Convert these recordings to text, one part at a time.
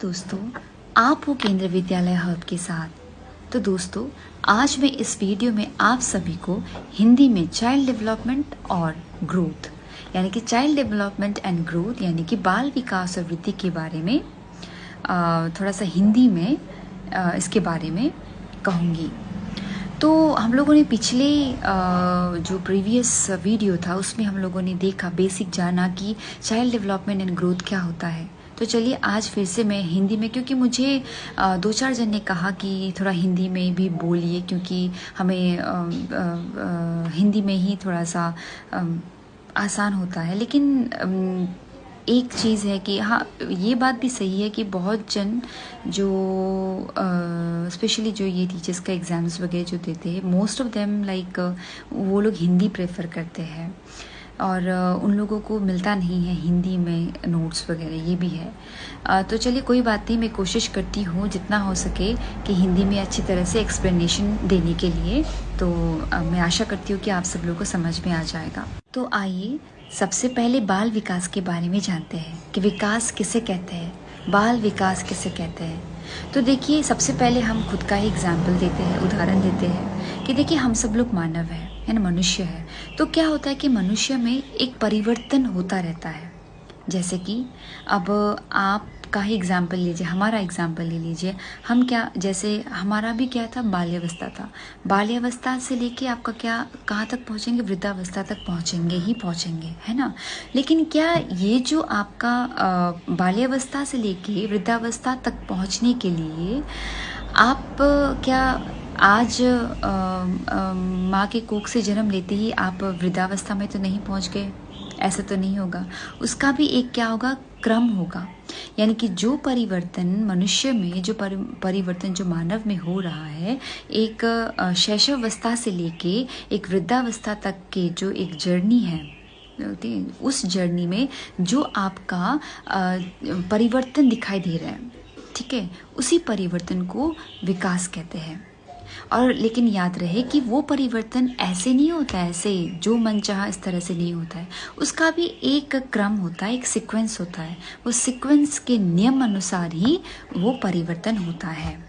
दोस्तों, आप हो केंद्रीय विद्यालय हब के साथ। तो दोस्तों, आज मैं इस वीडियो में आप सभी को हिंदी में चाइल्ड डेवलपमेंट और ग्रोथ यानी कि चाइल्ड डेवलपमेंट एंड ग्रोथ यानी कि बाल विकास और वृद्धि के बारे में थोड़ा सा हिंदी में इसके बारे में कहूँगी। तो हम लोगों ने पिछले जो प्रीवियस वीडियो था उसमें हम लोगों ने देखा, बेसिक जाना कि चाइल्ड डेवलपमेंट एंड ग्रोथ क्या होता है। तो चलिए आज फिर से मैं हिंदी में, क्योंकि मुझे दो चार जन ने कहा कि थोड़ा हिंदी में भी बोलिए, क्योंकि हमें हिंदी में ही थोड़ा सा आसान होता है। लेकिन एक चीज़ है कि हाँ, ये बात भी सही है कि बहुत जन जो स्पेशली जो ये टीचर्स का एग्ज़ाम्स वगैरह जो देते हैं, मोस्ट ऑफ देम लाइक वो लोग हिंदी प्रेफर करते हैं और उन लोगों को मिलता नहीं है हिंदी में नोट्स वगैरह, ये भी है। तो चलिए कोई बात नहीं, मैं कोशिश करती हूँ जितना हो सके कि हिंदी में अच्छी तरह से एक्सप्लेनेशन देने के लिए। तो मैं आशा करती हूँ कि आप सब लोगों को समझ में आ जाएगा। तो आइए सबसे पहले बाल विकास के बारे में जानते हैं कि विकास किसे कहते हैं, बाल विकास किसे कहते हैं। तो देखिए, सबसे पहले हम खुद का ही एग्जाम्पल देते हैं, उदाहरण देते हैं कि देखिए हम सब लोग मानव हैं, है ना, मनुष्य है। तो क्या होता है कि मनुष्य में एक परिवर्तन होता रहता है। जैसे कि अब आपका ही एग्जाम्पल लीजिए, हमारा एग्जाम्पल ले लीजिए। हम क्या, जैसे हमारा भी क्या था, बाल्यावस्था था। बाल्यावस्था से लेके आपका क्या, कहाँ तक पहुँचेंगे, वृद्धावस्था तक पहुँचेंगे ही पहुँचेंगे, है ना। लेकिन क्या ये जो आपका बाल्यावस्था से लेके वृद्धावस्था तक पहुँचने के लिए आप क्या आज माँ के कोख से जन्म लेते ही आप वृद्धावस्था में तो नहीं पहुँच गए, ऐसा तो नहीं होगा। उसका भी एक क्या होगा, क्रम होगा। यानी कि जो परिवर्तन मनुष्य में, जो परिवर्तन जो मानव में हो रहा है, एक शैशवावस्था से लेके एक वृद्धावस्था तक के जो एक जर्नी है, उस जर्नी में जो आपका परिवर्तन दिखाई दे रहा है, ठीक है, उसी परिवर्तन को विकास कहते हैं। और लेकिन याद रहे कि वो परिवर्तन ऐसे नहीं होता है, ऐसे जो मन चाहा इस तरह से नहीं होता है। उसका भी एक क्रम होता है, एक सीक्वेंस होता है। वो सीक्वेंस के नियम अनुसार ही वो परिवर्तन होता है।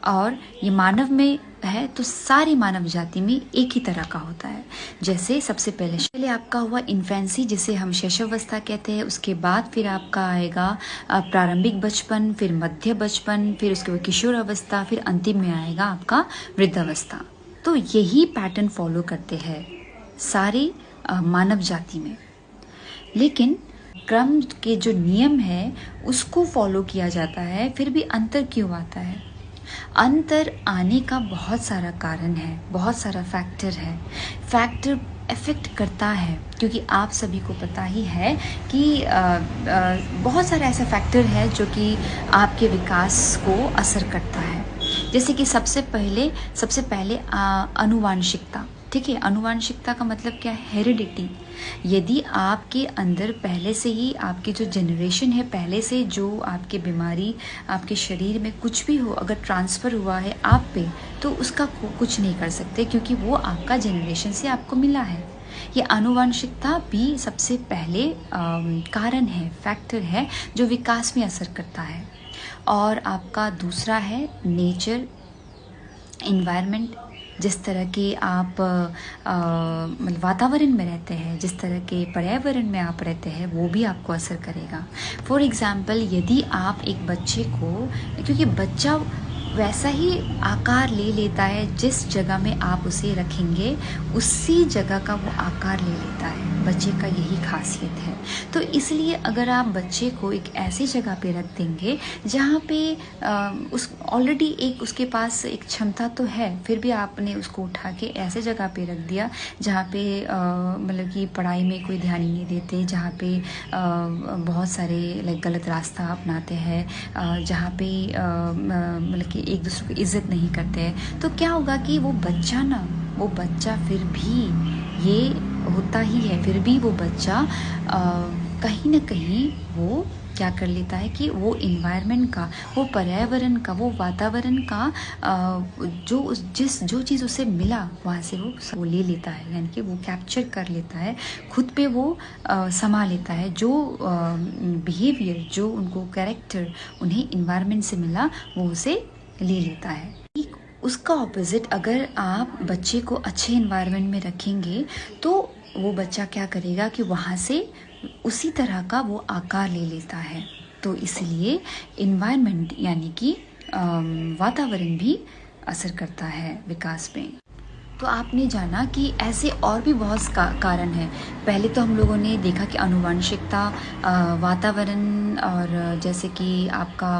और ये मानव में है तो सारी मानव जाति में एक ही तरह का होता है। जैसे सबसे पहले आपका हुआ इन्फेंसी, जिसे हम शैशवावस्था कहते हैं। उसके बाद फिर आपका आएगा प्रारंभिक बचपन, फिर मध्य बचपन, फिर उसके बाद किशोर अवस्था, फिर अंतिम में आएगा आपका वृद्धावस्था। तो यही पैटर्न फॉलो करते हैं सारी मानव जाति में। लेकिन क्रम के जो नियम है उसको फॉलो किया जाता है, फिर भी अंतर क्यों आता है? अंतर आने का बहुत सारा कारण है, बहुत सारा फैक्टर है। फैक्टर इफ़ेक्ट करता है, क्योंकि आप सभी को पता ही है कि बहुत सारा ऐसा फैक्टर है जो कि आपके विकास को असर करता है। जैसे कि सबसे पहले आनुवांशिकता, ठीक है। आनुवांशिकता का मतलब क्या है? हेरिडिटी। यदि आपके अंदर पहले से ही आपकी जो जनरेशन है, पहले से जो आपके बीमारी आपके शरीर में कुछ भी हो, अगर ट्रांसफ़र हुआ है आप पे, तो उसका कुछ नहीं कर सकते, क्योंकि वो आपका जनरेशन से आपको मिला है। ये आनुवांशिकता भी सबसे पहले कारण है, फैक्टर है जो विकास में असर करता है। और आपका दूसरा है नेचर, इन्वायरमेंट। जिस तरह के आप मतलब वातावरण में रहते हैं, जिस तरह के पर्यावरण में आप रहते हैं, वो भी आपको असर करेगा। फॉर एग्ज़ाम्पल, यदि आप एक बच्चे को, क्योंकि बच्चा वैसा ही आकार ले लेता है, जिस जगह में आप उसे रखेंगे उसी जगह का वो आकार ले लेता है। बच्चे का यही खासियत है। तो इसलिए अगर आप बच्चे को एक ऐसी जगह पे रख देंगे जहाँ पे उस ऑलरेडी एक उसके पास एक क्षमता तो है, फिर भी आपने उसको उठा के ऐसे जगह पे रख दिया जहाँ पे मतलब कि पढ़ाई में कोई ध्यान ही नहीं देते, जहाँ पे बहुत सारे लाइक गलत रास्ता अपनाते हैं, जहाँ पे मतलब कि एक दूसरे को इज्जत नहीं करते हैं, तो क्या होगा कि वो बच्चा फिर भी, ये होता ही है, फिर भी वो बच्चा कहीं ना कहीं वो क्या कर लेता है कि वो इन्वायरमेंट का, वो पर्यावरण का, वो वातावरण का जो चीज़ उसे मिला वहाँ से वो ले लेता है, यानी कि वो कैप्चर कर लेता है, खुद पे वो समा लेता है। जो बिहेवियर, जो उनको कैरेक्टर उन्हें इन्वायरमेंट से मिला वो उसे ले लेता है। उसका ऑपोजिट, अगर आप बच्चे को अच्छे इन्वायरमेंट में रखेंगे तो वो बच्चा क्या करेगा कि वहाँ से उसी तरह का वो आकार ले लेता है। तो इसलिए इन्वायरमेंट यानी कि वातावरण भी असर करता है विकास में। तो आपने जाना कि ऐसे और भी बहुत कारण हैं। पहले तो हम लोगों ने देखा कि आनुवंशिकता, वातावरण, और जैसे कि आपका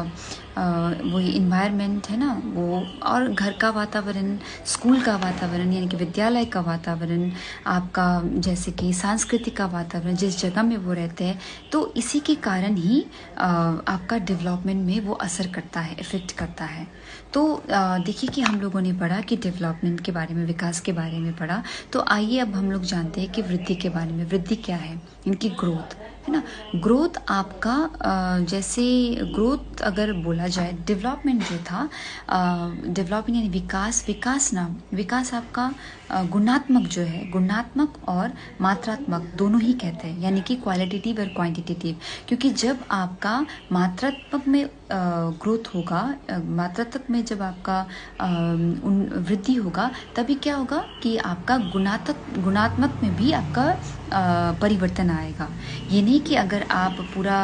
वही इन्वायरमेंट है ना वो, और घर का वातावरण, स्कूल का वातावरण यानी कि विद्यालय का वातावरण, आपका जैसे कि सांस्कृतिक का वातावरण, जिस जगह में वो रहते हैं, तो इसी के कारण ही आपका डेवलपमेंट में वो असर करता है, इफ़ेक्ट करता है। तो देखिए कि हम लोगों ने पढ़ा कि डेवलपमेंट के बारे में, विकास के बारे में पढ़ा। तो आइए अब हम लोग जानते हैं कि वृद्धि के बारे में। वृद्धि क्या है? इनकी ग्रोथ है ना। ग्रोथ आपका जैसे ग्रोथ अगर बोला जाए, डेवलपमेंट जो था, डेवलपमेंट यानी विकास, विकास आपका गुणात्मक जो है, गुणात्मक और मात्रात्मक दोनों ही कहते हैं, यानी कि क्वालिटेटिव और क्वांटिटेटिव। क्योंकि जब आपका मात्रात्मक में ग्रोथ होगा, मात्रात्मक में जब आपका वृद्धि होगा, तभी क्या होगा कि आपका गुणात्मक में भी आपका परिवर्तन आएगा। ये नहीं कि अगर आप पूरा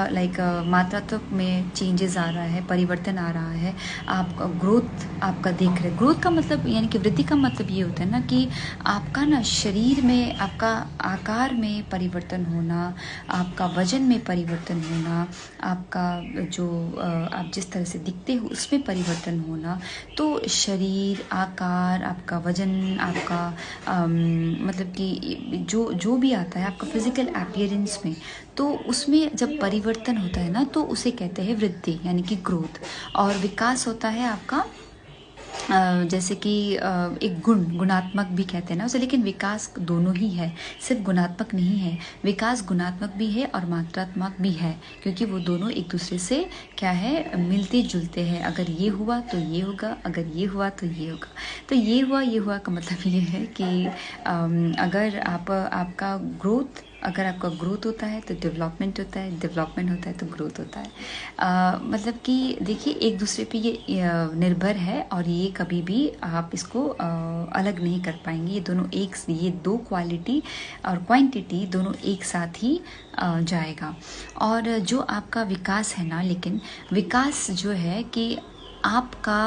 मात्रात्मक में चेंजेस आ रहा है, परिवर्तन आ रहा है, आप ग्रोथ आपका देख रहे। ग्रोथ का मतलब यानी कि वृद्धि का मतलब ये होता है ना कि आपका ना शरीर में, आपका आकार में परिवर्तन होना, आपका वजन में परिवर्तन होना, आपका जो आप जिस तरह से दिखते हो उसमें परिवर्तन होना। तो शरीर, आकार, आपका वजन, आपका मतलब कि जो भी आता है आपका फिजिकल अपीयरेंस में, तो उसमें जब परिवर्तन होता है ना तो उसे कहते हैं वृद्धि यानी कि ग्रोथ। और विकास होता है आपका जैसे कि एक गुणात्मक भी कहते हैं ना उसे, लेकिन विकास दोनों ही है, सिर्फ गुणात्मक नहीं है। विकास गुणात्मक भी है और मात्रात्मक भी है, क्योंकि वो दोनों एक दूसरे से क्या है, मिलते जुलते हैं। अगर ये हुआ तो ये होगा, अगर ये हुआ तो ये होगा। तो ये हुआ का मतलब ये है कि अगर आपका ग्रोथ, अगर आपका ग्रोथ होता है तो डेवलपमेंट होता है, डेवलपमेंट होता है तो ग्रोथ होता है। मतलब कि देखिए एक दूसरे पे ये निर्भर है, और ये कभी भी आप इसको अलग नहीं कर पाएंगे। ये दो क्वालिटी और क्वांटिटी दोनों एक साथ ही जाएगा। और जो आपका विकास है ना, लेकिन विकास जो है कि आपका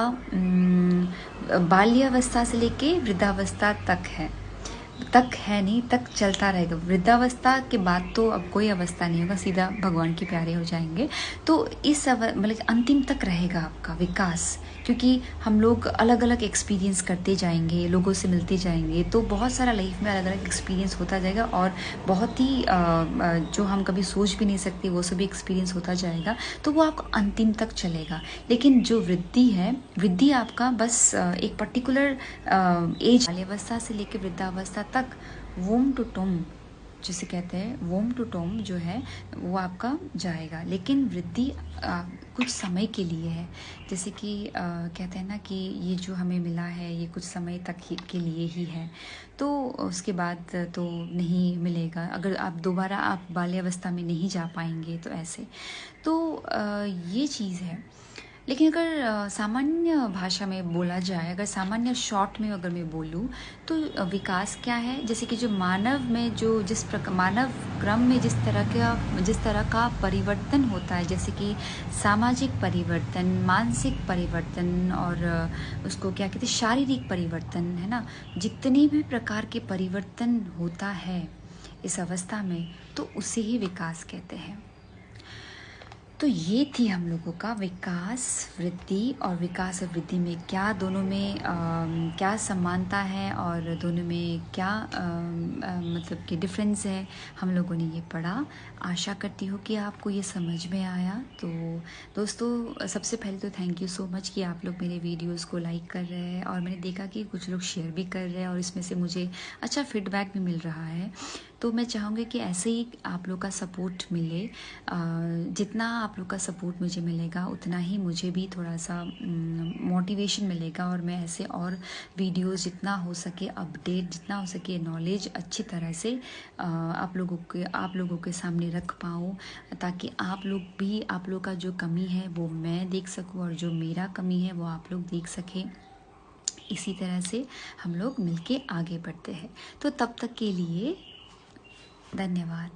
बाल्यावस्था से लेके वृद्धावस्था तक है नहीं, तक चलता रहेगा। वृद्धावस्था के बाद तो अब कोई अवस्था नहीं होगा, सीधा भगवान के प्यारे हो जाएंगे। तो इस मतलब अंतिम तक रहेगा आपका विकास, क्योंकि हम लोग अलग अलग एक्सपीरियंस करते जाएंगे, लोगों से मिलते जाएंगे, तो बहुत सारा लाइफ में अलग अलग एक्सपीरियंस होता जाएगा, और बहुत ही जो हम कभी सोच भी नहीं सकते वो सभी एक्सपीरियंस होता जाएगा। तो वो आपका अंतिम तक चलेगा। लेकिन जो वृद्धि है, वृद्धि आपका बस एक पर्टिकुलर एज, बाल्यावस्था से लेकर वृद्धावस्था तक, वोम टू टोम जिसे कहते हैं, वोम टू टोम जो है वो आपका जाएगा। लेकिन वृद्धि कुछ समय के लिए है। जैसे कि कहते हैं ना कि ये जो हमें मिला है ये कुछ समय तक ही के लिए ही है, तो उसके बाद तो नहीं मिलेगा। अगर आप दोबारा आप बाल्यावस्था में नहीं जा पाएंगे तो ऐसे, तो ये चीज़ है। लेकिन अगर सामान्य भाषा में बोला जाए, अगर सामान्य शॉर्ट में अगर मैं बोलूँ, तो विकास क्या है, जैसे कि जो मानव में जो जिस प्रकार मानव क्रम में जिस तरह का परिवर्तन होता है, जैसे कि सामाजिक परिवर्तन, मानसिक परिवर्तन, और उसको क्या कहते हैं, शारीरिक परिवर्तन, है ना। जितने भी प्रकार के परिवर्तन होता है इस अवस्था में, तो उसे ही विकास कहते हैं। तो ये थी हम लोगों का विकास, वृद्धि, और विकास और वृद्धि में क्या, दोनों में क्या समानता है और दोनों में क्या मतलब कि डिफरेंस है, हम लोगों ने ये पढ़ा। आशा करती हूँ कि आपको ये समझ में आया। तो दोस्तों, सबसे पहले तो थैंक यू सो मच कि आप लोग मेरे वीडियोस को लाइक कर रहे हैं, और मैंने देखा कि कुछ लोग शेयर भी कर रहे हैं, और इसमें से मुझे अच्छा फीडबैक भी मिल रहा है। तो मैं चाहूँगी कि ऐसे ही आप लोग का सपोर्ट मिले। जितना आप लोग का सपोर्ट मुझे मिलेगा उतना ही मुझे भी थोड़ा सा मोटिवेशन मिलेगा, और मैं ऐसे और वीडियोस जितना हो सके अपडेट, जितना हो सके नॉलेज अच्छी तरह से आप लोगों के सामने रख पाऊँ, ताकि आप लोग भी, आप लोग का जो कमी है वो मैं देख सकूँ और जो मेरा कमी है वो आप लोग देख सकें। इसी तरह से हम लोग मिलके आगे बढ़ते हैं। तो तब तक के लिए धन्यवाद।